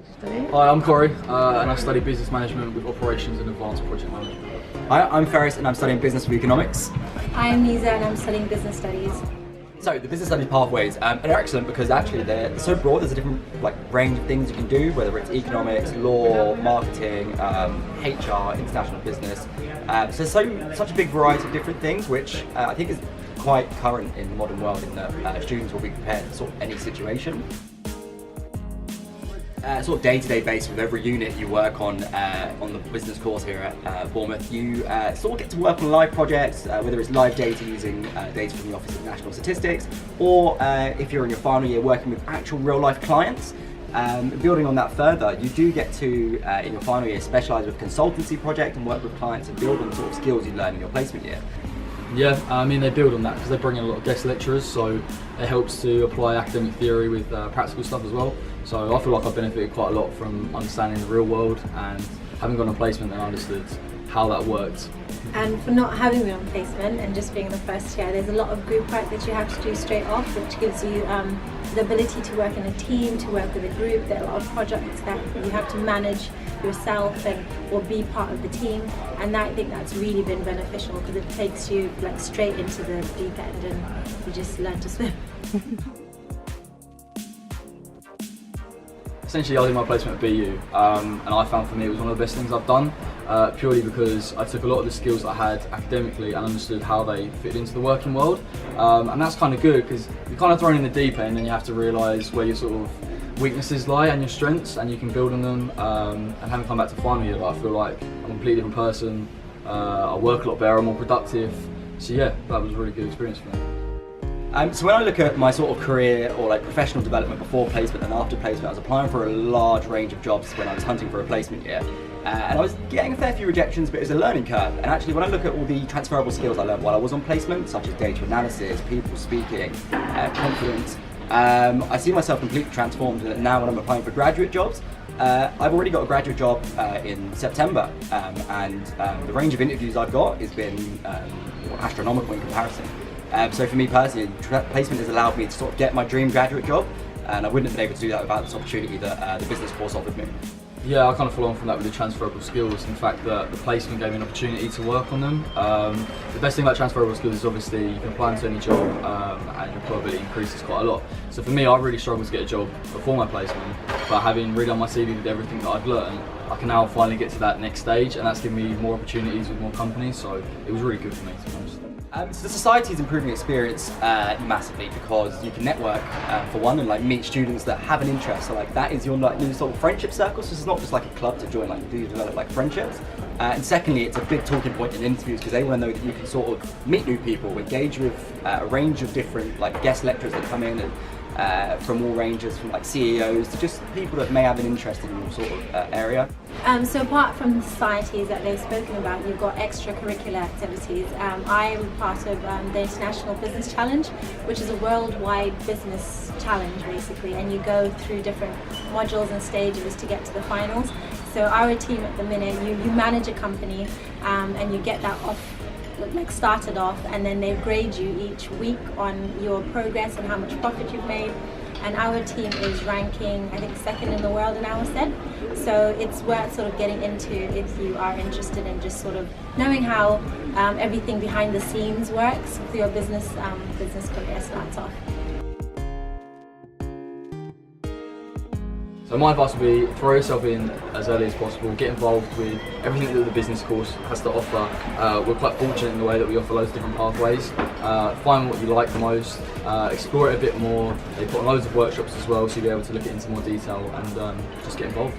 Hi, I'm Corey, and I study business management with operations and advanced project management. Hi, I'm Ferris and I'm studying business with economics. I'm Nisa and I'm studying business studies. So the business studies pathways are excellent because actually they're so broad. There's a different range of things you can do, whether it's economics, law, marketing, HR, international business. So there's such a big variety of different things, which I think is quite current in the modern world in that students will be prepared for sort of any situation. Sort of day-to-day basis with every unit you work on the business course here at Bournemouth, you sort of get to work on live projects, whether it's live data using data from the Office of National Statistics, or if you're in your final year working with actual real-life clients. Building on that further, you do get to, in your final year, specialise with consultancy project and work with clients and build on the sort of skills you learn in your placement year. Yeah, I mean they build on that because they bring in a lot of guest lecturers, so it helps to apply academic theory with practical stuff as well. So I feel like I've benefited quite a lot from understanding the real world and having gone on placement and understood how that worked. And for not having been on placement and just being in the first year, there's a lot of group work that you have to do straight off, which gives you the ability to work in a team, to work with a group. There are a lot of projects that you have to manage yourself or be part of the team, and I think that's really been beneficial because it takes you straight into the deep end and you just learn to swim. Essentially, I did my placement at BU, and I found for me it was one of the best things I've done, purely because I took a lot of the skills that I had academically and understood how they fit into the working world, and that's kind of good because you're kind of thrown in the deep end and you have to realise where your sort of weaknesses lie and your strengths, and you can build on them. And having come back to final year, I feel like I'm a completely different person. I work a lot better, I'm more productive. So yeah, that was a really good experience for me. So when I look at my sort of career or professional development before placement and after placement, I was applying for a large range of jobs when I was hunting for a placement year. And I was getting a fair few rejections, but it was a learning curve. And actually when I look at all the transferable skills I learned while I was on placement, such as data analysis, people speaking, confidence, I see myself completely transformed now when I'm applying for graduate jobs. I've already got a graduate job in September, and the range of interviews I've got has been astronomical in comparison. So for me personally, placement has allowed me to sort of get my dream graduate job, and I wouldn't have been able to do that without this opportunity that the business course offered me. Yeah, I kind of follow on from that with the transferable skills. In fact, the placement gave me an opportunity to work on them. The best thing about transferable skills is obviously you can apply them to any job, and your probability increases quite a lot. So for me, I really struggled to get a job before my placement, but having redone my CV with everything that I've learned, I can now finally get to that next stage, and that's given me more opportunities with more companies, so it was really good for me, to be honest. So the society is improving experience massively because you can network for one and meet students that have an interest. So that is your new sort of friendship circle. So it's not just a club to join. Do you develop friendships? And secondly, it's a big talking point in interviews because they want to know that you can sort of meet new people, engage with a range of different guest lecturers that come in and from all ranges, from CEOs to just people that may have an interest in your sort of area. So apart from the societies that they've spoken about, you've got extracurricular activities. I am part of the International Business Challenge, which is a worldwide business challenge basically, and you go through different modules and stages to get to the finals. So our team at the minute, you manage a company and you get that off, started off, and then they grade you each week on your progress and how much profit you've made. And our team is ranking, I think, second in the world in our set. So it's worth sort of getting into if you are interested in just sort of knowing how everything behind the scenes works for your business career starts off. So my advice would be throw yourself in as early as possible, get involved with everything that the business course has to offer. We're quite fortunate in the way that we offer loads of different pathways. Find what you like the most, explore it a bit more. They put on loads of workshops as well, so you'll be able to look it into more detail and just get involved.